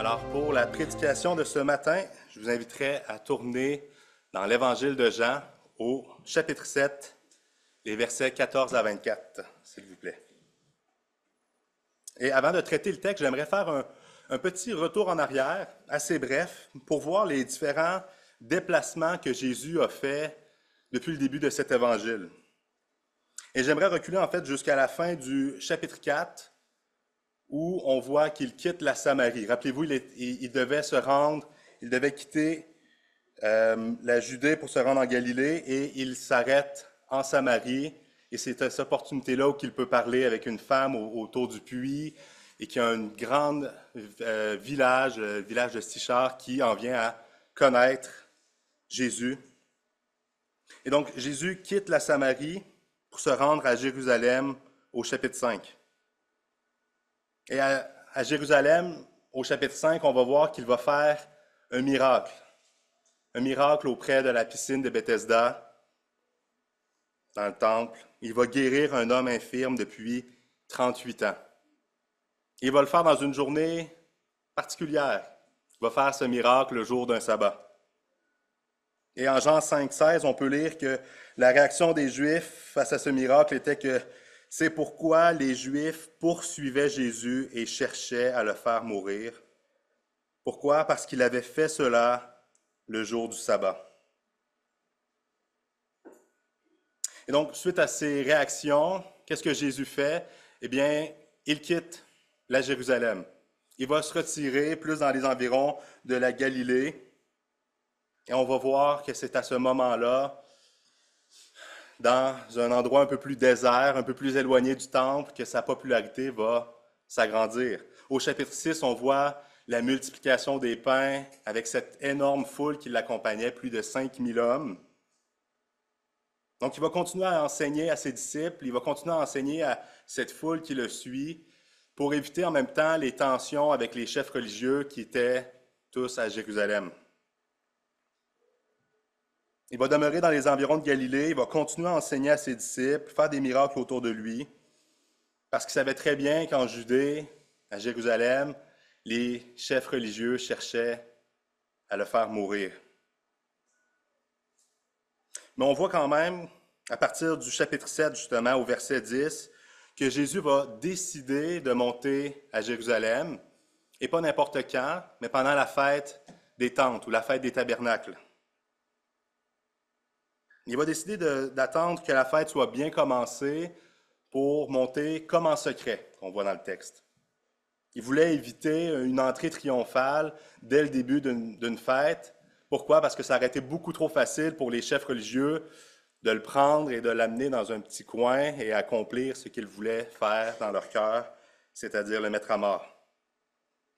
Alors, pour la prédication de ce matin, je vous inviterai à tourner dans l'Évangile de Jean au chapitre 7, les versets 14 à 24, s'il vous plaît. Et avant de traiter le texte, j'aimerais faire un petit retour en arrière, assez bref, pour voir les différents déplacements que Jésus a faits depuis le début de cet Évangile. Et j'aimerais reculer en fait jusqu'à la fin du chapitre 4, où on voit qu'il quitte la Samarie. Rappelez-vous, il devait se rendre, il devait quitter la Judée pour se rendre en Galilée et il s'arrête en Samarie. Et c'est à cette opportunité-là où il peut parler avec une femme autour du puits et qu'il y a un grand village, le village de Sychar, qui en vient à connaître Jésus. Et donc, Jésus quitte la Samarie pour se rendre à Jérusalem au chapitre 5. Et à Jérusalem, au chapitre 5, on va voir qu'il va faire un miracle. Un miracle auprès de la piscine de Bethesda, dans le temple. Il va guérir un homme infirme depuis 38 ans. Il va le faire dans une journée particulière. Il va faire ce miracle le jour d'un sabbat. Et en Jean 5,16, on peut lire que la réaction des Juifs face à ce miracle était que c'est pourquoi les Juifs poursuivaient Jésus et cherchaient à le faire mourir. Pourquoi? Parce qu'il avait fait cela le jour du sabbat. Et donc, suite à ces réactions, qu'est-ce que Jésus fait? Eh bien, il quitte la Jérusalem. Il va se retirer plus dans les environs de la Galilée. Et on va voir que c'est à ce moment-là, dans un endroit un peu plus désert, un peu plus éloigné du temple, que sa popularité va s'agrandir. Au chapitre 6, on voit la multiplication des pains avec cette énorme foule qui l'accompagnait, plus de 5000 hommes. Donc, il va continuer à enseigner à ses disciples, il va continuer à enseigner à cette foule qui le suit pour éviter en même temps les tensions avec les chefs religieux qui étaient tous à Jérusalem. Il va demeurer dans les environs de Galilée, il va continuer à enseigner à ses disciples, faire des miracles autour de lui, parce qu'il savait très bien qu'en Judée, à Jérusalem, les chefs religieux cherchaient à le faire mourir. Mais on voit quand même, à partir du chapitre 7, justement, au verset 10, que Jésus va décider de monter à Jérusalem, et pas n'importe quand, mais pendant la fête des tentes ou la fête des tabernacles. Il va décider d'attendre que la fête soit bien commencée pour monter comme en secret, qu'on voit dans le texte. Il voulait éviter une entrée triomphale dès le début d'une fête. Pourquoi? Parce que ça aurait été beaucoup trop facile pour les chefs religieux de le prendre et de l'amener dans un petit coin et accomplir ce qu'ils voulaient faire dans leur cœur, c'est-à-dire le mettre à mort.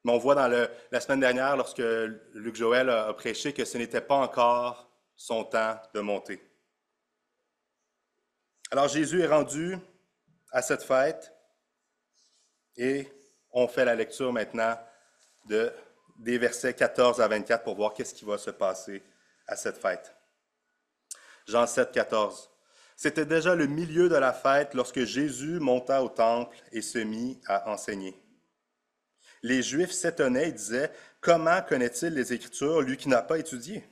Mais on voit dans la semaine dernière, lorsque Luc Joël a prêché, que ce n'était pas encore son temps de monter. Alors Jésus est rendu à cette fête et on fait la lecture maintenant des versets 14 à 24 pour voir qu'est-ce qui va se passer à cette fête. Jean 7, 14. C'était déjà le milieu de la fête lorsque Jésus monta au temple et se mit à enseigner. Les Juifs s'étonnaient et disaient, « Comment connaît-il les Écritures, lui qui n'a pas étudié? »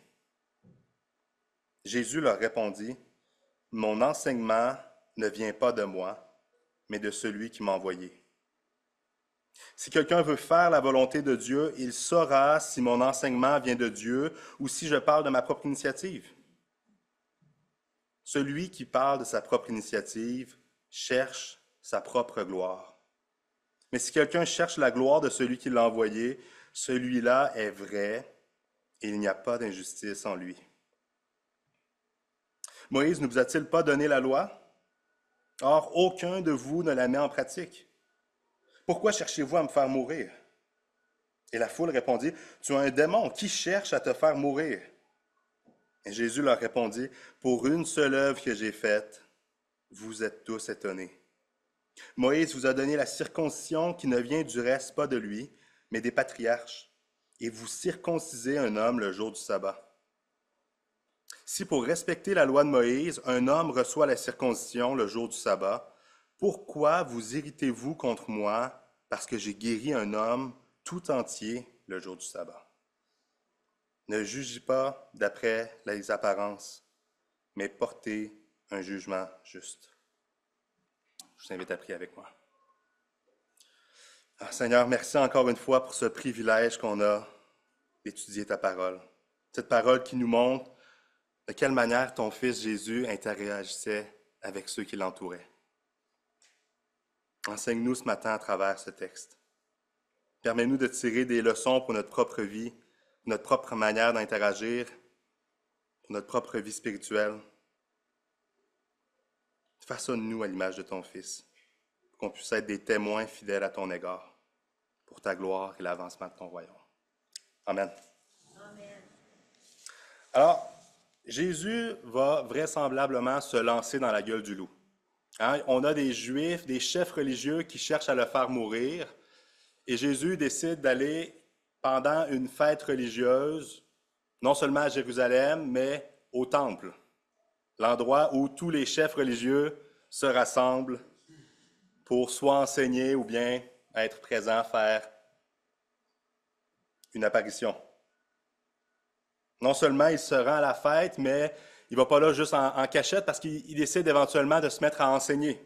Jésus leur répondit, « Mon enseignement ne vient pas de moi, mais de celui qui m'a envoyé. Si quelqu'un veut faire la volonté de Dieu, il saura si mon enseignement vient de Dieu ou si je parle de ma propre initiative. Celui qui parle de sa propre initiative cherche sa propre gloire. Mais si quelqu'un cherche la gloire de celui qui l'a envoyé, celui-là est vrai et il n'y a pas d'injustice en lui. Moïse ne vous a-t-il pas donné la loi? Or, aucun de vous ne la met en pratique. Pourquoi cherchez-vous à me faire mourir? Et la foule répondit, tu as un démon, qui cherche à te faire mourir? Et Jésus leur répondit, pour une seule œuvre que j'ai faite, vous êtes tous étonnés. Moïse vous a donné la circoncision qui ne vient du reste pas de lui, mais des patriarches, et vous circoncisez un homme le jour du sabbat. Si pour respecter la loi de Moïse, un homme reçoit la circoncision le jour du sabbat, pourquoi vous irritez-vous contre moi parce que j'ai guéri un homme tout entier le jour du sabbat. Ne jugez pas d'après les apparences, mais portez un jugement juste. Je vous invite à prier avec moi. Seigneur, merci encore une fois pour ce privilège qu'on a d'étudier ta parole. Cette parole qui nous montre de quelle manière ton Fils Jésus interagissait avec ceux qui l'entouraient. Enseigne-nous ce matin à travers ce texte. Permets-nous de tirer des leçons pour notre propre vie, notre propre manière d'interagir, pour notre propre vie spirituelle. Façonne-nous à l'image de ton Fils, pour qu'on puisse être des témoins fidèles à ton égard, pour ta gloire et l'avancement de ton royaume. Amen. Amen. Alors, Jésus va vraisemblablement se lancer dans la gueule du loup. On a des Juifs, des chefs religieux qui cherchent à le faire mourir, et Jésus décide d'aller pendant une fête religieuse, non seulement à Jérusalem, mais au temple, l'endroit où tous les chefs religieux se rassemblent pour soit enseigner ou bien être présents, faire une apparition. Non seulement il se rend à la fête, mais il ne va pas là juste en cachette parce qu'il décide éventuellement de se mettre à enseigner.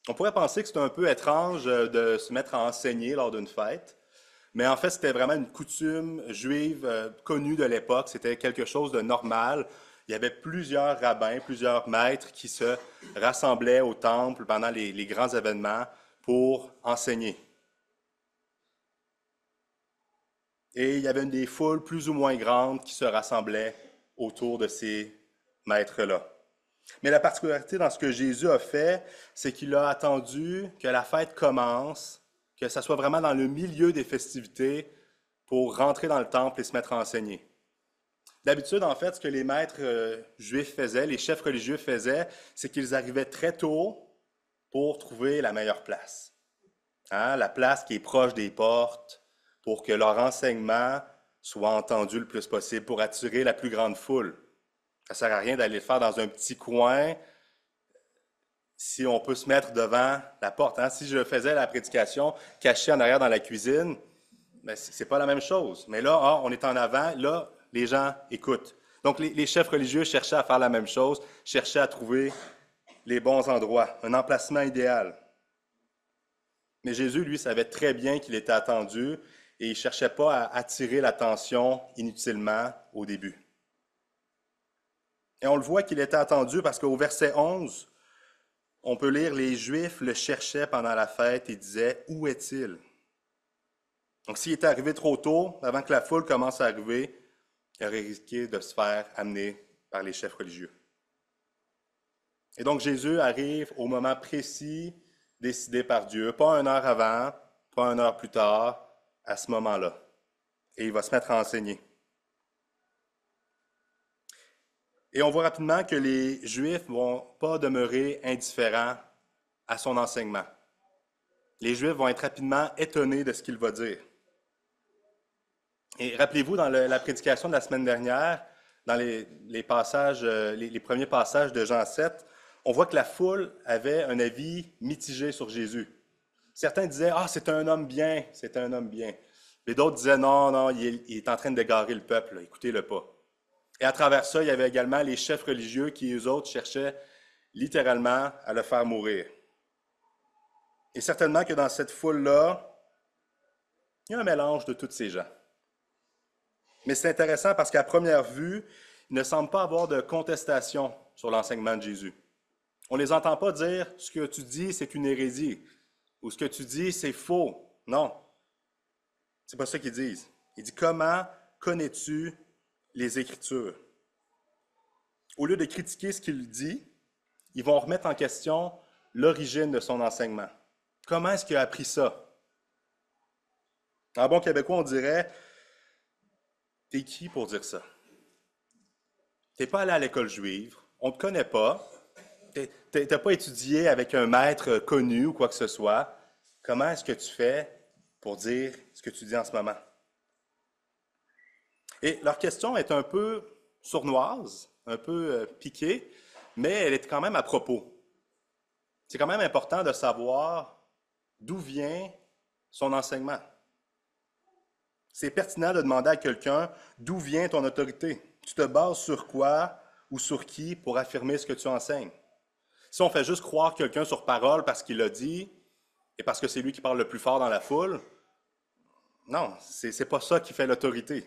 On pourrait penser que c'est un peu étrange de se mettre à enseigner lors d'une fête, mais en fait, c'était vraiment une coutume juive connue de l'époque. C'était quelque chose de normal. Il y avait plusieurs rabbins, plusieurs maîtres qui se rassemblaient au temple pendant les grands événements pour enseigner. Et il y avait des foules plus ou moins grandes qui se rassemblaient autour de ces maîtres-là. Mais la particularité dans ce que Jésus a fait, c'est qu'il a attendu que la fête commence, que ça soit vraiment dans le milieu des festivités pour rentrer dans le temple et se mettre à enseigner. D'habitude, en fait, ce que les maîtres juifs faisaient, les chefs religieux faisaient, c'est qu'ils arrivaient très tôt pour trouver la meilleure place. La place qui est proche des portes, pour que leur enseignement soit entendu le plus possible, pour attirer la plus grande foule. Ça ne sert à rien d'aller le faire dans un petit coin si on peut se mettre devant la porte. Si je faisais la prédication cachée en arrière dans la cuisine, ben, ce n'est pas la même chose. Mais là, on est en avant, là, les gens écoutent. Donc, les chefs religieux cherchaient à faire la même chose, cherchaient à trouver les bons endroits, un emplacement idéal. Mais Jésus, lui, savait très bien qu'il était attendu et il ne cherchait pas à attirer l'attention inutilement au début. Et on le voit qu'il était attendu parce qu'au verset 11, on peut lire « Les Juifs le cherchaient pendant la fête et disaient « Où est-il » Donc, s'il était arrivé trop tôt, avant que la foule commence à arriver, il aurait risqué de se faire amener par les chefs religieux. Et donc, Jésus arrive au moment précis décidé par Dieu, pas 1 heure avant, pas 1 heure plus tard, à ce moment-là. Et il va se mettre à enseigner. Et on voit rapidement que les Juifs ne vont pas demeurer indifférents à son enseignement. Les Juifs vont être rapidement étonnés de ce qu'il va dire. Et rappelez-vous, dans la prédication de la semaine dernière, dans les passages, les premiers passages de Jean 7, on voit que la foule avait un avis mitigé sur Jésus. Certains disaient « Ah, c'est un homme bien, c'est un homme bien ». Et d'autres disaient « Non, non, il est en train d'égarer le peuple, écoutez-le pas ». Et à travers ça, il y avait également les chefs religieux qui, eux autres, cherchaient littéralement à le faire mourir. Et certainement que dans cette foule-là, il y a un mélange de tous ces gens. Mais c'est intéressant parce qu'à première vue, il ne semble pas avoir de contestation sur l'enseignement de Jésus. On ne les entend pas dire « ce que tu dis, c'est une hérésie » ou « ce que tu dis, c'est faux ». Non, c'est pas ça qu'ils disent. Il dit « Comment connais-tu les Écritures » Au lieu de critiquer ce qu'il dit, ils vont remettre en question l'origine de son enseignement. Comment est-ce qu'il a appris ça? En bon québécois, on dirait « T'es qui pour dire ça? T'es pas allé à l'école juive, on ne te connaît pas, t'as pas étudié avec un maître connu ou quoi que ce soit. Comment est-ce que tu fais pour dire ce que tu dis en ce moment? » Et leur question est un peu sournoise, un peu piquée, mais elle est quand même à propos. C'est quand même important de savoir d'où vient son enseignement. C'est pertinent de demander à quelqu'un d'où vient ton autorité. Tu te bases sur quoi ou sur qui pour affirmer ce que tu enseignes. Si on fait juste croire quelqu'un sur parole parce qu'il l'a dit et parce que c'est lui qui parle le plus fort dans la foule, non, c'est pas ça qui fait l'autorité.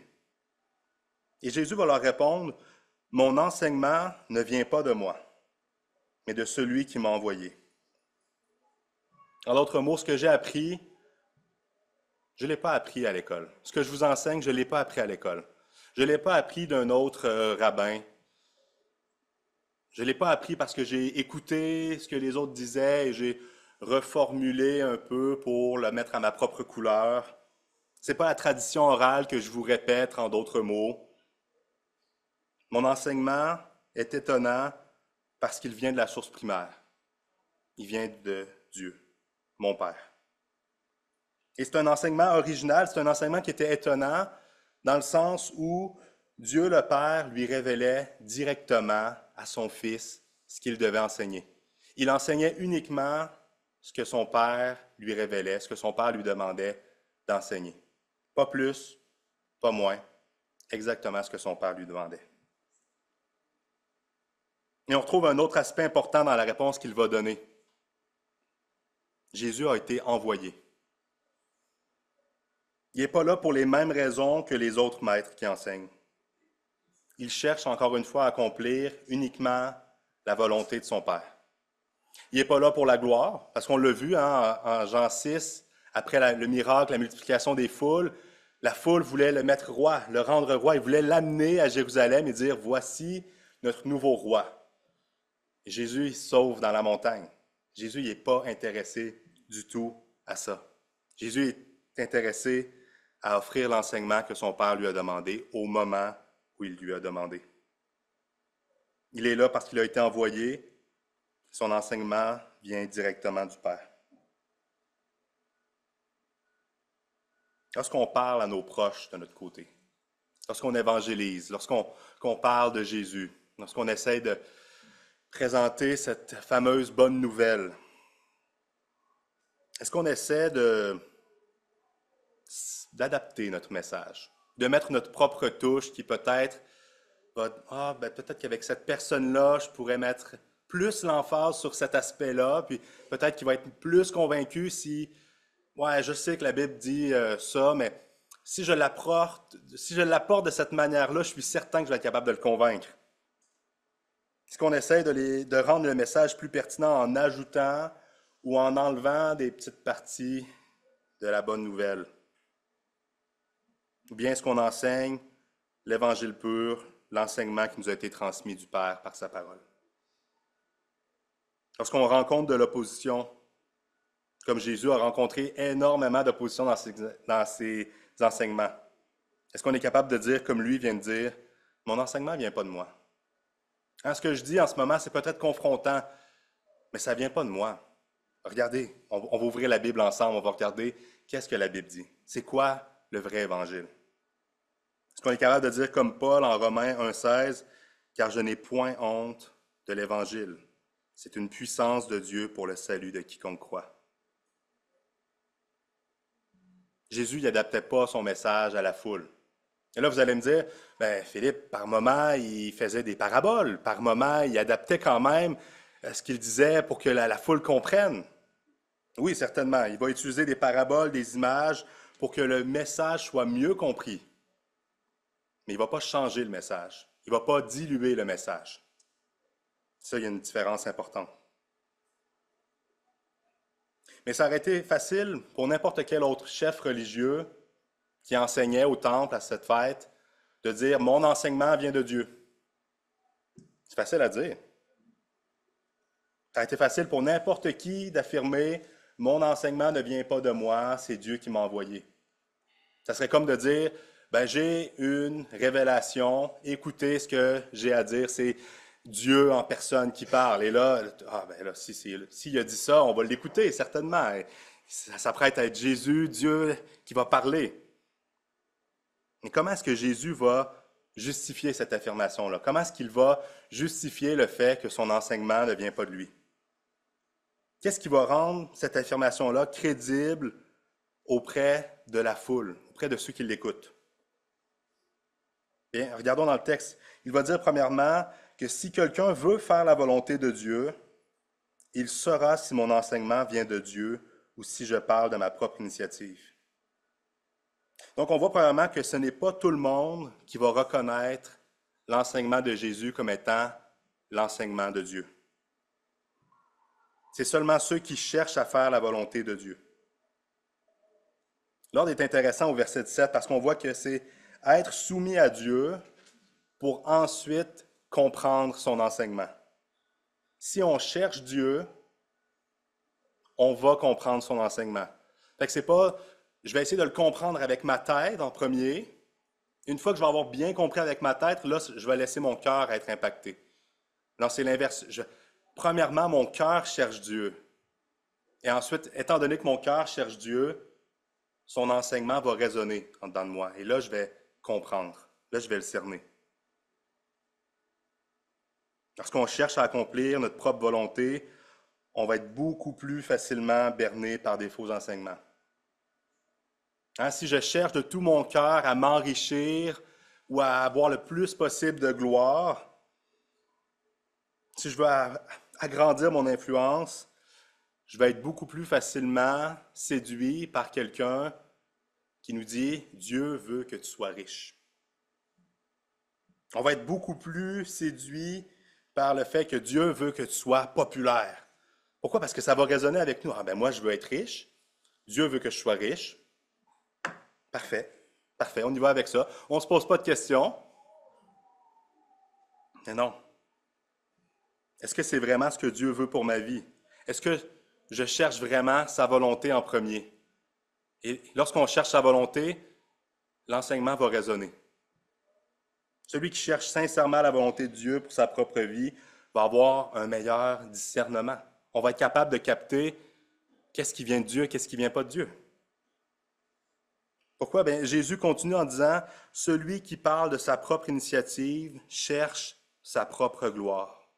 Et Jésus va leur répondre, « Mon enseignement ne vient pas de moi, mais de celui qui m'a envoyé. » En d'autres mots, ce que j'ai appris, je ne l'ai pas appris à l'école. Ce que je vous enseigne, je ne l'ai pas appris à l'école. Je ne l'ai pas appris d'un autre rabbin. Je ne l'ai pas appris parce que j'ai écouté ce que les autres disaient et j'ai reformulé un peu pour le mettre à ma propre couleur. Ce n'est pas la tradition orale que je vous répète en d'autres mots. Mon enseignement est étonnant parce qu'il vient de la source primaire. Il vient de Dieu, mon Père. Et c'est un enseignement original, c'est un enseignement qui était étonnant dans le sens où Dieu le Père lui révélait directement à son Fils ce qu'il devait enseigner. Il enseignait uniquement ce que son Père lui révélait, ce que son Père lui demandait d'enseigner. Pas plus, pas moins, exactement ce que son Père lui demandait. Et on retrouve un autre aspect important dans la réponse qu'il va donner. Jésus a été envoyé. Il n'est pas là pour les mêmes raisons que les autres maîtres qui enseignent. Il cherche encore une fois à accomplir uniquement la volonté de son Père. Il n'est pas là pour la gloire, parce qu'on l'a vu en Jean 6, après le miracle, la multiplication des foules, la foule voulait le mettre roi, le rendre roi. Il voulait l'amener à Jérusalem et dire, voici notre nouveau roi. Et Jésus, il sauve dans la montagne. Jésus n'est pas intéressé du tout à ça. Jésus est intéressé à offrir l'enseignement que son Père lui a demandé au moment où il lui a demandé. Il est là parce qu'il a été envoyé. Son enseignement vient directement du Père. Lorsqu'on parle à nos proches de notre côté, lorsqu'on évangélise, lorsqu'on parle de Jésus, lorsqu'on essaie de présenter cette fameuse bonne nouvelle, est-ce qu'on essaie d'adapter notre message, de mettre notre propre touche qui peut-être va, peut-être qu'avec cette personne-là, je pourrais mettre plus l'emphase sur cet aspect-là, puis peut-être qu'il va être plus convaincu si, ouais, je sais que la Bible dit ça, mais si je l'apporte de cette manière-là, je suis certain que je vais être capable de le convaincre. Est-ce qu'on essaie de rendre le message plus pertinent en ajoutant ou en enlevant des petites parties de la bonne nouvelle? Ou bien est-ce qu'on enseigne l'Évangile pur, l'enseignement qui nous a été transmis du Père par sa parole? Lorsqu'on rencontre de l'opposition, comme Jésus a rencontré énormément d'opposition dans ses enseignements, est-ce qu'on est capable de dire, comme lui vient de dire, « Mon enseignement ne vient pas de moi. » Ce que je dis en ce moment, c'est peut-être confrontant, mais ça ne vient pas de moi. Regardez, on va ouvrir la Bible ensemble, on va regarder qu'est-ce que la Bible dit. C'est quoi le vrai Évangile? Est-ce qu'on est capable de dire comme Paul en Romains 1,16, « Car je n'ai point honte de l'Évangile. C'est une puissance de Dieu pour le salut de quiconque croit. » Jésus n'adaptait pas son message à la foule. Et là, vous allez me dire, Philippe, par moments, il faisait des paraboles. Par moments, il adaptait quand même ce qu'il disait pour que la foule comprenne. Oui, certainement. Il va utiliser des paraboles, des images pour que le message soit mieux compris. Mais il ne va pas changer le message. Il ne va pas diluer le message. Ça, il y a une différence importante. Mais ça aurait été facile pour n'importe quel autre chef religieux qui enseignait au temple à cette fête de dire « Mon enseignement vient de Dieu ». C'est facile à dire. Ça a été facile pour n'importe qui d'affirmer « Mon enseignement ne vient pas de moi, c'est Dieu qui m'a envoyé ». Ça serait comme de dire « J'ai une révélation, écoutez ce que j'ai à dire, c'est Dieu en personne qui parle. » Et là, s'il a dit ça, on va l'écouter, certainement. Ça s'apprête à être Jésus, Dieu, qui va parler. Mais comment est-ce que Jésus va justifier cette affirmation-là? Comment est-ce qu'il va justifier le fait que son enseignement ne vient pas de lui? Qu'est-ce qui va rendre cette affirmation-là crédible auprès de la foule, auprès de ceux qui l'écoutent. Bien, regardons dans le texte. Il va dire premièrement que si quelqu'un veut faire la volonté de Dieu, il saura si mon enseignement vient de Dieu ou si je parle de ma propre initiative. Donc, on voit premièrement que ce n'est pas tout le monde qui va reconnaître l'enseignement de Jésus comme étant l'enseignement de Dieu. C'est seulement ceux qui cherchent à faire la volonté de Dieu. L'ordre est intéressant au verset 17 parce qu'on voit que c'est être soumis à Dieu pour ensuite comprendre son enseignement. Si on cherche Dieu, on va comprendre son enseignement. Fait que c'est pas, je vais essayer de le comprendre avec ma tête en premier. Une fois que je vais avoir bien compris avec ma tête, là, je vais laisser mon cœur être impacté. Non, c'est l'inverse. Premièrement, mon cœur cherche Dieu. Et ensuite, étant donné que mon cœur cherche Dieu, son enseignement va résonner en dedans de moi. Et là, je vais comprendre. Là, je vais le cerner. Lorsqu'on cherche à accomplir notre propre volonté, on va être beaucoup plus facilement berné par des faux enseignements. Hein, si je cherche de tout mon cœur à m'enrichir ou à avoir le plus possible de gloire, si je veux agrandir mon influence, je vais être beaucoup plus facilement séduit par quelqu'un qui nous dit « Dieu veut que tu sois riche ». On va être beaucoup plus séduit par le fait que Dieu veut que tu sois populaire. Pourquoi? Parce que ça va résonner avec nous. Ah ben moi, je veux être riche. Dieu veut que je sois riche. Parfait. Parfait, on y va avec ça. On ne se pose pas de questions. Mais non. Est-ce que c'est vraiment ce que Dieu veut pour ma vie? Est-ce que je cherche vraiment sa volonté en premier? Et lorsqu'on cherche sa volonté, l'enseignement va résonner. Celui qui cherche sincèrement la volonté de Dieu pour sa propre vie va avoir un meilleur discernement. On va être capable de capter qu'est-ce qui vient de Dieu et qu'est-ce qui ne vient pas de Dieu. Pourquoi? Bien, Jésus continue en disant « Celui qui parle de sa propre initiative cherche sa propre gloire.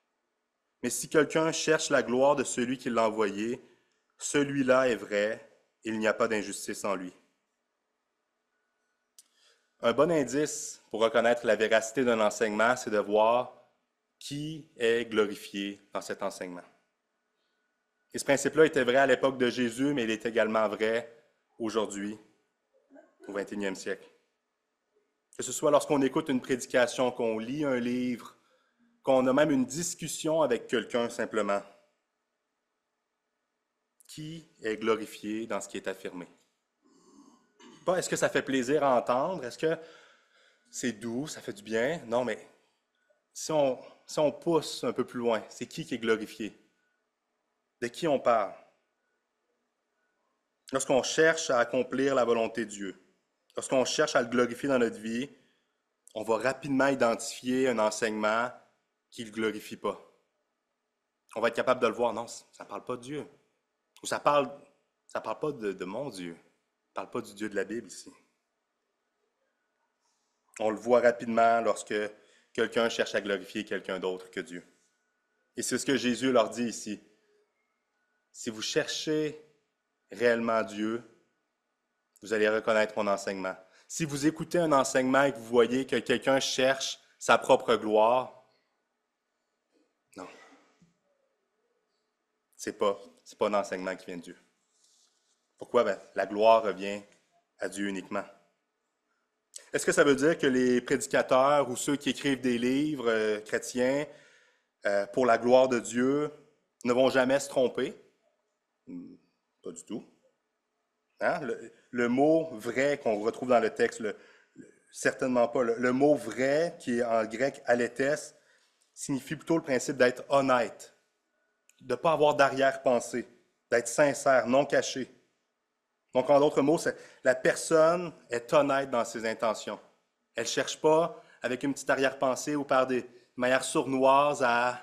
Mais si quelqu'un cherche la gloire de celui qui l'a envoyé, celui-là est vrai, il n'y a pas d'injustice en lui. » Un bon indice pour reconnaître la véracité d'un enseignement, c'est de voir qui est glorifié dans cet enseignement. Et ce principe-là était vrai à l'époque de Jésus, mais il est également vrai aujourd'hui, au 21e siècle. Que ce soit lorsqu'on écoute une prédication, qu'on lit un livre, qu'on a même une discussion avec quelqu'un simplement. Qui est glorifié dans ce qui est affirmé? Pas est-ce que ça fait plaisir à entendre, est-ce que c'est doux, ça fait du bien? Non, mais si on pousse un peu plus loin, c'est qui est glorifié? De qui on parle? Lorsqu'on cherche à accomplir la volonté de Dieu, lorsqu'on cherche à le glorifier dans notre vie, on va rapidement identifier un enseignement qui ne le glorifie pas. On va être capable de le voir. Non, ça ne parle pas de Dieu. Ou ça parle pas de mon Dieu. Ça ne parle pas du Dieu de la Bible ici. On le voit rapidement lorsque quelqu'un cherche à glorifier quelqu'un d'autre que Dieu. Et c'est ce que Jésus leur dit ici. Si vous cherchez réellement Dieu, vous allez reconnaître mon enseignement. Si vous écoutez un enseignement et que vous voyez que quelqu'un cherche sa propre gloire, non. C'est pas un enseignement qui vient de Dieu. Pourquoi? Bien, la gloire revient à Dieu uniquement. Est-ce que ça veut dire que les prédicateurs ou ceux qui écrivent des livres chrétiens pour la gloire de Dieu ne vont jamais se tromper? Pas du tout. Hein? Le mot vrai qu'on retrouve dans le texte, certainement pas. Le mot vrai, qui est en grec aletes, signifie plutôt le principe d'être honnête, de ne pas avoir d'arrière-pensée, d'être sincère, non caché. Donc, en d'autres mots, la personne est honnête dans ses intentions. Elle ne cherche pas, avec une petite arrière-pensée ou par des manières sournoises, à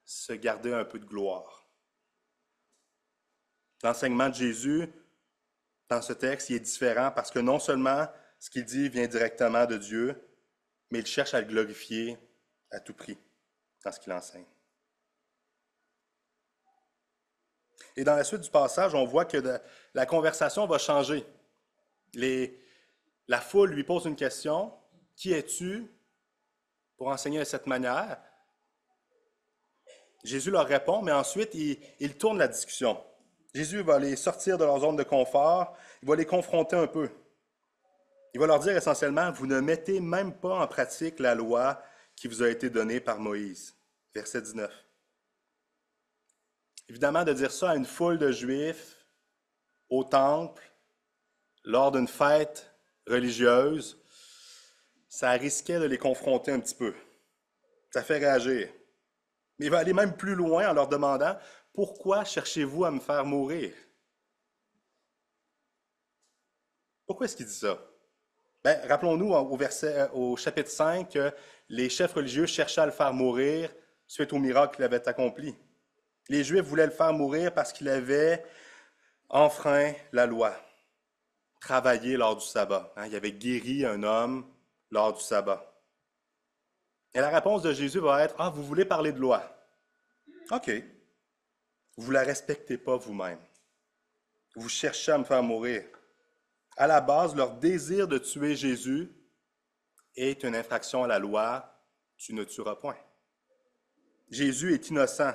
se garder un peu de gloire. L'enseignement de Jésus, dans ce texte, il est différent parce que non seulement ce qu'il dit vient directement de Dieu, mais il cherche à le glorifier à tout prix dans ce qu'il enseigne. Et dans la suite du passage, on voit que la conversation va changer. La foule lui pose une question. Qui es-tu pour enseigner de cette manière? Jésus leur répond, mais ensuite, il tourne la discussion. Jésus va les sortir de leur zone de confort, il va les confronter un peu. Il va leur dire essentiellement, vous ne mettez même pas en pratique la loi qui vous a été donnée par Moïse. Verset 19. Évidemment, de dire ça à une foule de Juifs, au temple, lors d'une fête religieuse, ça risquait de les confronter un petit peu. Ça fait réagir. Mais il va aller même plus loin en leur demandant, pourquoi cherchez-vous à me faire mourir? Pourquoi est-ce qu'il dit ça? Ben, rappelons-nous au chapitre 5 que les chefs religieux cherchaient à le faire mourir suite au miracle qu'il avait accompli. Les Juifs voulaient le faire mourir parce qu'il avait enfreint la loi, travaillé lors du sabbat. Il avait guéri un homme lors du sabbat. Et la réponse de Jésus va être, « Ah, vous voulez parler de loi? OK. Vous ne la respectez pas vous-même. Vous cherchez à me faire mourir. » À la base, leur désir de tuer Jésus est une infraction à la loi, tu ne tueras point. Jésus est innocent,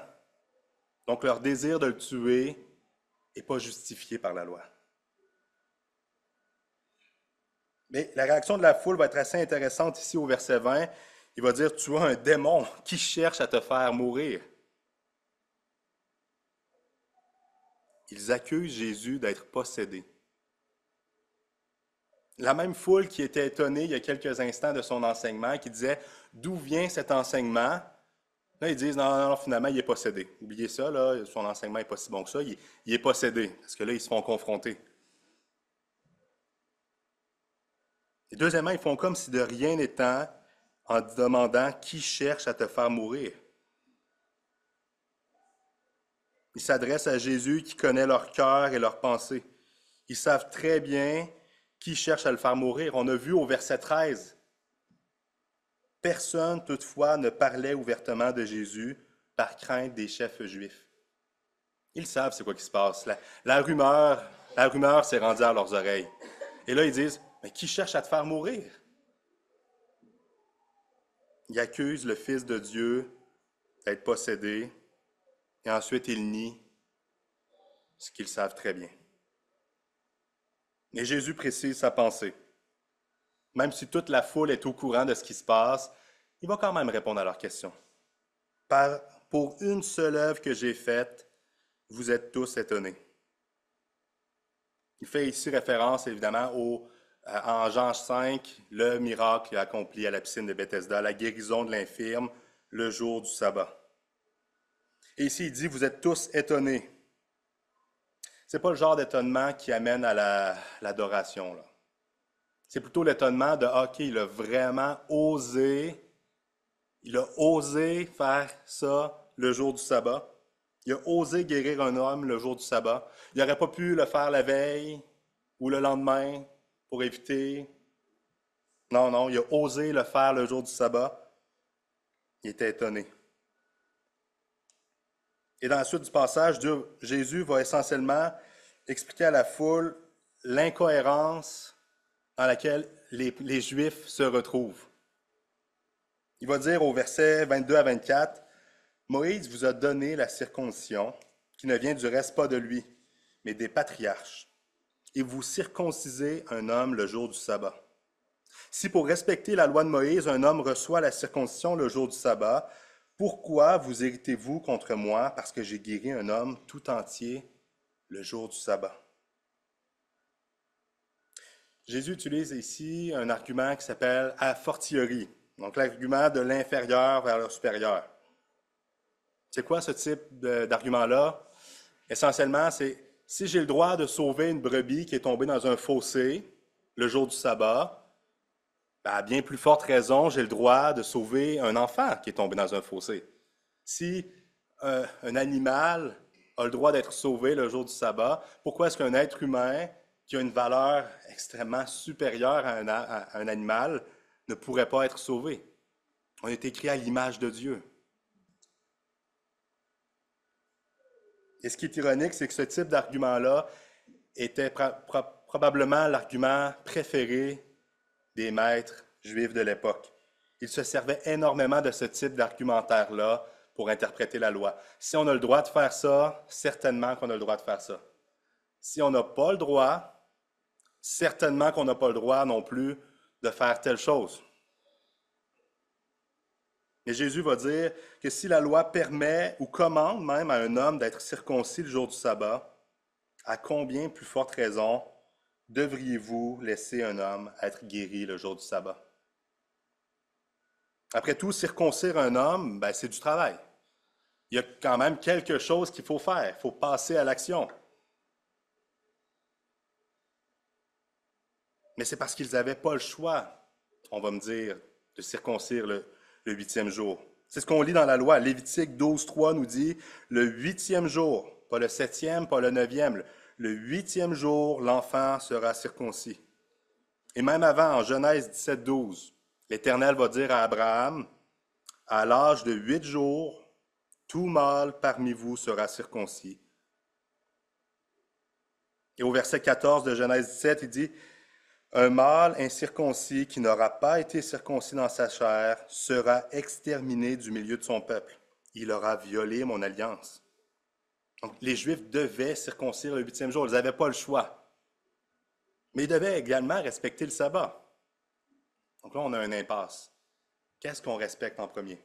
donc leur désir de le tuer n'est pas justifié par la loi. Mais la réaction de la foule va être assez intéressante ici au verset 20. Il va dire, tu as un démon qui cherche à te faire mourir. Ils accusent Jésus d'être possédé. La même foule qui était étonnée il y a quelques instants de son enseignement, qui disait « D'où vient cet enseignement? » Là, ils disent « Non, finalement, il est possédé. » Oubliez ça, là, son enseignement n'est pas si bon que ça. Il est possédé, parce que là, ils se font confronter. Et deuxièmement, ils font comme si de rien n'était en demandant « Qui cherche à te faire mourir? » Ils s'adressent à Jésus qui connaît leur cœur et leurs pensées. Ils savent très bien qui cherche à le faire mourir. On a vu au verset 13. Personne, toutefois, ne parlait ouvertement de Jésus par crainte des chefs juifs. Ils savent c'est quoi qui se passe. La rumeur s'est rendue à leurs oreilles. Et là, ils disent, mais qui cherche à te faire mourir? Ils accusent le Fils de Dieu d'être possédé, et ensuite ils nient ce qu'ils savent très bien. Et Jésus précise sa pensée. Même si toute la foule est au courant de ce qui se passe, il va quand même répondre à leurs questions. Pour une seule œuvre que j'ai faite, vous êtes tous étonnés. Il fait ici référence évidemment en Jean 5, le miracle accompli à la piscine de Bethesda, la guérison de l'infirme le jour du sabbat. Et ici, il dit, vous êtes tous étonnés. Ce n'est pas le genre d'étonnement qui amène à l'adoration, là. C'est plutôt l'étonnement de, OK, il a vraiment osé faire ça le jour du sabbat. Il a osé guérir un homme le jour du sabbat. Il n'aurait pas pu le faire la veille ou le lendemain pour éviter. Non, il a osé le faire le jour du sabbat. Il était étonné. Et dans la suite du passage, Jésus va essentiellement expliquer à la foule l'incohérence dans laquelle les Juifs se retrouvent. Il va dire au verset 22 à 24, « Moïse vous a donné la circoncision, qui ne vient du reste pas de lui, mais des patriarches, et vous circoncisez un homme le jour du sabbat. Si pour respecter la loi de Moïse, un homme reçoit la circoncision le jour du sabbat, pourquoi vous irritez-vous contre moi parce que j'ai guéri un homme tout entier le jour du sabbat? » Jésus utilise ici un argument qui s'appelle a fortiori, donc l'argument de l'inférieur vers le supérieur. C'est quoi ce type d'argument-là? Essentiellement, c'est si j'ai le droit de sauver une brebis qui est tombée dans un fossé le jour du sabbat, ben, à bien plus forte raison, j'ai le droit de sauver un enfant qui est tombé dans un fossé. Si un animal a le droit d'être sauvé le jour du sabbat, pourquoi est-ce qu'un être humain qui a une valeur extrêmement supérieure à un animal ne pourrait pas être sauvé? On est écrit à l'image de Dieu. Et ce qui est ironique, c'est que ce type d'argument-là était probablement l'argument préféré des maîtres juifs de l'époque. Ils se servaient énormément de ce type d'argumentaire-là pour interpréter la loi. Si on a le droit de faire ça, certainement qu'on a le droit de faire ça. Si on n'a pas le droit, certainement qu'on n'a pas le droit non plus de faire telle chose. Mais Jésus va dire que si la loi permet ou commande même à un homme d'être circoncis le jour du sabbat, à combien plus forte raison devriez-vous laisser un homme être guéri le jour du sabbat? Après tout, circoncire un homme, ben, c'est du travail. Il y a quand même quelque chose qu'il faut faire. Il faut passer à l'action. Mais c'est parce qu'ils n'avaient pas le choix, on va me dire, de circoncire le 8e jour. C'est ce qu'on lit dans la loi. Lévitique 12.3 nous dit, le 8e jour, pas le 7e, pas le 9e, le 8e jour, l'enfant sera circoncis. Et même avant, en Genèse 17.12, l'Éternel va dire à Abraham, à l'âge de 8 jours, tout mâle parmi vous sera circoncis. Et au verset 14 de Genèse 17, il dit, un mâle incirconcis qui n'aura pas été circoncis dans sa chair sera exterminé du milieu de son peuple. Il aura violé mon alliance. Donc, les Juifs devaient circoncire le 8e jour. Ils n'avaient pas le choix. Mais ils devaient également respecter le sabbat. Donc là, on a une impasse. Qu'est-ce qu'on respecte en premier?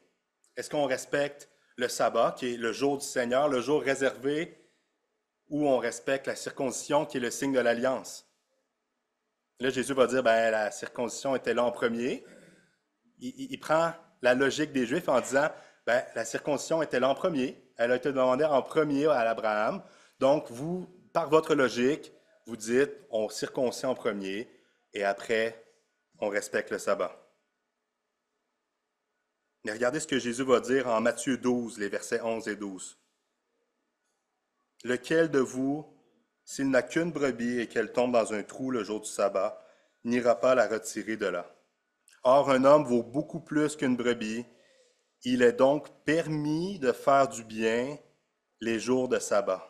Est-ce qu'on respecte le sabbat, qui est le jour du Seigneur, le jour réservé, ou on respecte la circoncision, qui est le signe de l'alliance? Là, Jésus va dire, ben, la circoncision était là en premier. Il prend la logique des Juifs en disant, ben, la circoncision était là en premier. Elle a été demandée en premier à Abraham. Donc, vous, par votre logique, vous dites, on circoncie en premier et après, on respecte le sabbat. Mais regardez ce que Jésus va dire en Matthieu 12, les versets 11 et 12. Lequel de vous, s'il n'a qu'une brebis et qu'elle tombe dans un trou le jour du sabbat, n'ira pas la retirer de là? Or, un homme vaut beaucoup plus qu'une brebis. Il est donc permis de faire du bien les jours de sabbat.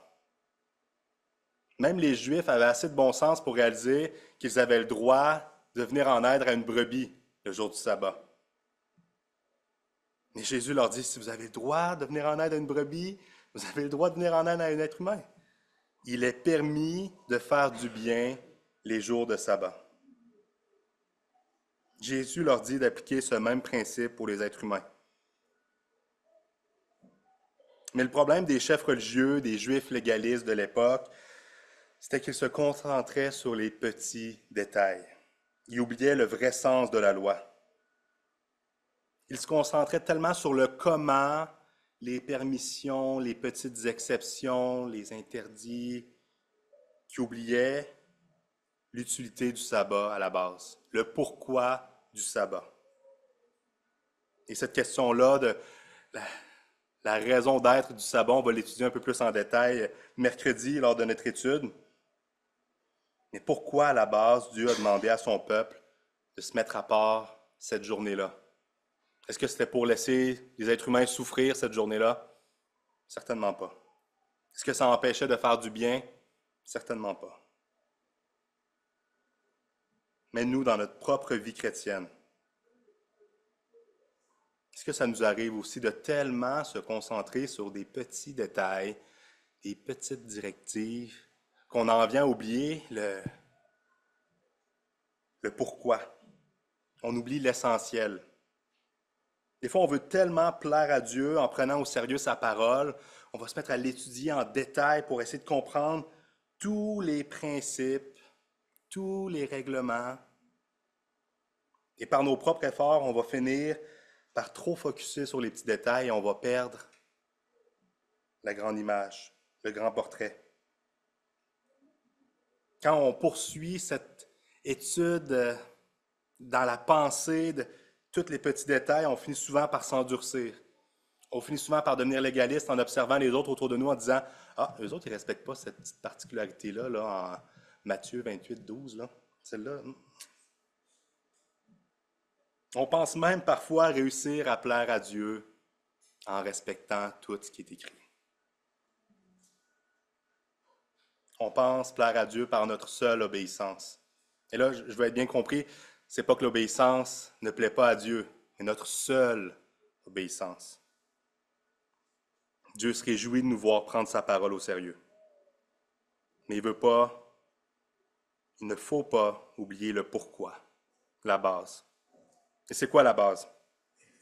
Même les Juifs avaient assez de bon sens pour réaliser qu'ils avaient le droit de venir en aide à une brebis le jour du sabbat. Mais Jésus leur dit, si vous avez le droit de venir en aide à une brebis, vous avez le droit de venir en aide à un être humain. Il est permis de faire du bien les jours de sabbat. Jésus leur dit d'appliquer ce même principe pour les êtres humains. Mais le problème des chefs religieux, des juifs légalistes de l'époque, c'était qu'ils se concentraient sur les petits détails. Ils oubliaient le vrai sens de la loi. Ils se concentraient tellement sur le comment, les permissions, les petites exceptions, les interdits, qu'ils oubliaient l'utilité du sabbat à la base, le pourquoi du sabbat. Et cette question-là de la raison d'être du sabbat, on va l'étudier un peu plus en détail mercredi lors de notre étude. Mais pourquoi, à la base, Dieu a demandé à son peuple de se mettre à part cette journée-là? Est-ce que c'était pour laisser les êtres humains souffrir cette journée-là? Certainement pas. Est-ce que ça empêchait de faire du bien? Certainement pas. Mais nous, dans notre propre vie chrétienne, est-ce que ça nous arrive aussi de tellement se concentrer sur des petits détails, des petites directives, qu'on en vient à oublier le pourquoi? On oublie l'essentiel. Des fois, on veut tellement plaire à Dieu en prenant au sérieux sa parole, on va se mettre à l'étudier en détail pour essayer de comprendre tous les principes, tous les règlements. Et par nos propres efforts, on va finir par trop focusser sur les petits détails et on va perdre la grande image, le grand portrait. Quand on poursuit cette étude dans la pensée de tous les petits détails, on finit souvent par s'endurcir. On finit souvent par devenir légaliste en observant les autres autour de nous en disant « Ah, eux autres, ils ne respectent pas cette petite particularité-là là, en Matthieu 28, 12. Là. Celle-là. » On pense même parfois réussir à plaire à Dieu en respectant tout ce qui est écrit. on pense plaire à Dieu par notre seule obéissance. Et là, je veux être bien compris, c'est pas que l'obéissance ne plaît pas à Dieu, mais notre seule obéissance. Dieu se réjouit de nous voir prendre sa parole au sérieux. Mais il ne faut pas oublier le pourquoi, la base. Et c'est quoi la base?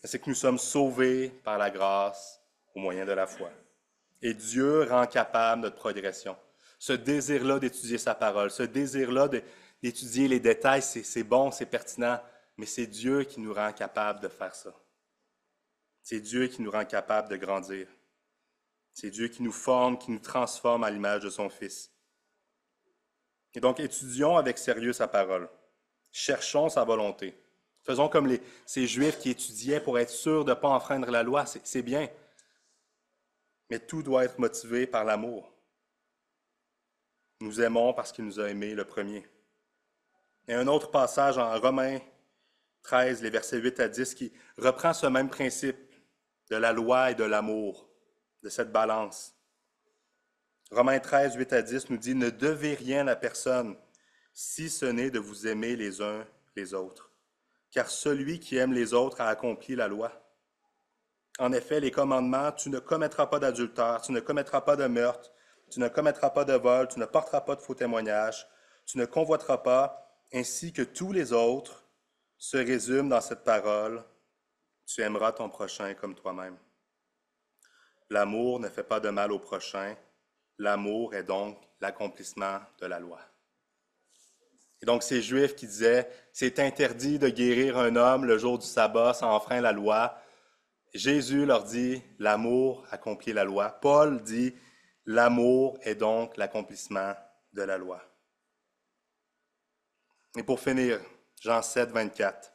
C'est que nous sommes sauvés par la grâce au moyen de la foi. Et Dieu rend capable notre progression. Ce désir-là d'étudier sa parole, ce désir-là d'étudier les détails, c'est bon, c'est pertinent, mais c'est Dieu qui nous rend capable de faire ça. C'est Dieu qui nous rend capable de grandir. C'est Dieu qui nous forme, qui nous transforme à l'image de son Fils. Et donc, étudions avec sérieux sa parole. Cherchons sa volonté. Faisons comme ces Juifs qui étudiaient pour être sûrs de ne pas enfreindre la loi. C'est bien. Mais tout doit être motivé par l'amour. Nous aimons parce qu'il nous a aimés le premier. Et un autre passage en Romains 13, les versets 8 à 10, qui reprend ce même principe de la loi et de l'amour, de cette balance. Romains 13, 8 à 10 nous dit « Ne devez rien à personne, si ce n'est de vous aimer les uns les autres. Car celui qui aime les autres a accompli la loi. En effet, les commandements, tu ne commettras pas d'adultère, tu ne commettras pas de meurtre, tu ne commettras pas de vol, tu ne porteras pas de faux témoignages, tu ne convoiteras pas, ainsi que tous les autres, se résument dans cette parole, tu aimeras ton prochain comme toi-même. L'amour ne fait pas de mal au prochain, l'amour est donc l'accomplissement de la loi. » Et donc ces Juifs qui disaient, c'est interdit de guérir un homme le jour du sabbat sans enfreindre la loi. Jésus leur dit, l'amour accomplit la loi. Paul dit, l'amour est donc l'accomplissement de la loi. Et pour finir, Jean 7, 24.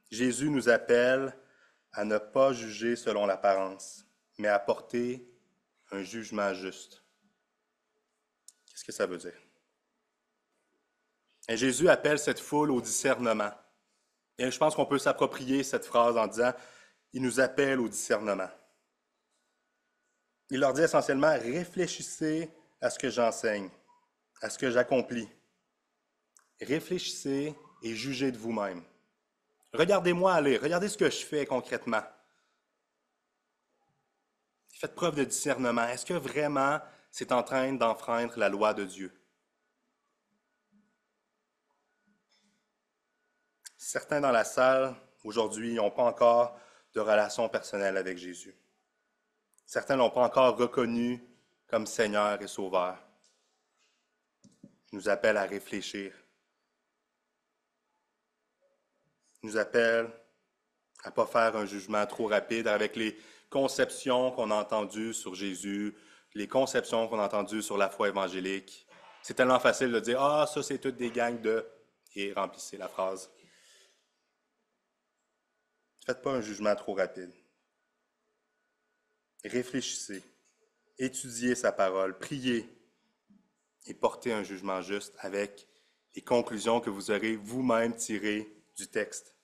Jésus nous appelle à ne pas juger selon l'apparence, mais à porter un jugement juste. Qu'est-ce que ça veut dire? Et Jésus appelle cette foule au discernement. Et je pense qu'on peut s'approprier cette phrase en disant, il nous appelle au discernement. Il leur dit essentiellement, réfléchissez à ce que j'enseigne, à ce que j'accomplis. Réfléchissez et jugez de vous-même. Regardez-moi aller, regardez ce que je fais concrètement. Faites preuve de discernement. Est-ce que vraiment c'est en train d'enfreindre la loi de Dieu? Certains dans la salle, aujourd'hui, n'ont pas encore de relation personnelle avec Jésus. Certains ne l'ont pas encore reconnu comme Seigneur et Sauveur. Il nous appelle à réfléchir. Il nous appelle à ne pas faire un jugement trop rapide avec les conceptions qu'on a entendues sur Jésus, les conceptions qu'on a entendues sur la foi évangélique. C'est tellement facile de dire « Ah, ça, c'est toutes des gangs de... » et remplissez la phrase. Ne faites pas un jugement trop rapide. Réfléchissez, étudiez sa parole, priez et portez un jugement juste avec les conclusions que vous aurez vous-même tirées du texte.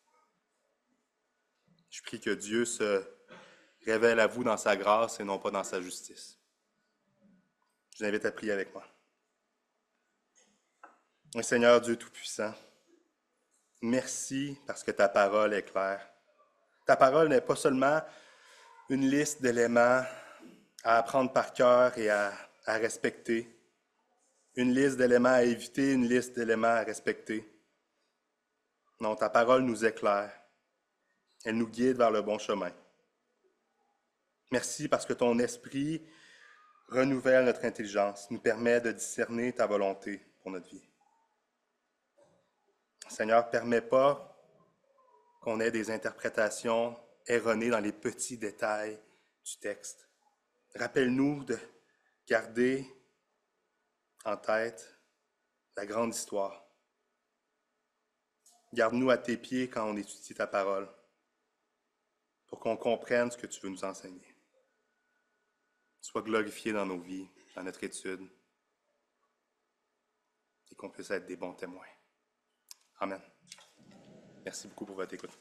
Je prie que Dieu se révèle à vous dans sa grâce et non pas dans sa justice. Je vous invite à prier avec moi. Seigneur Dieu Tout-Puissant, merci parce que ta parole est claire. Ta parole n'est pas seulement une liste d'éléments à apprendre par cœur et à respecter, une liste d'éléments à éviter, une liste d'éléments à respecter. Non, ta parole nous éclaire. Elle nous guide vers le bon chemin. Merci parce que ton esprit renouvelle notre intelligence, nous permet de discerner ta volonté pour notre vie. Seigneur, permets pas qu'on ait des interprétations erronées dans les petits détails du texte. Rappelle-nous de garder en tête la grande histoire. Garde-nous à tes pieds quand on étudie ta parole, pour qu'on comprenne ce que tu veux nous enseigner. Sois glorifié dans nos vies, dans notre étude, et qu'on puisse être des bons témoins. Amen. Merci beaucoup pour votre écoute.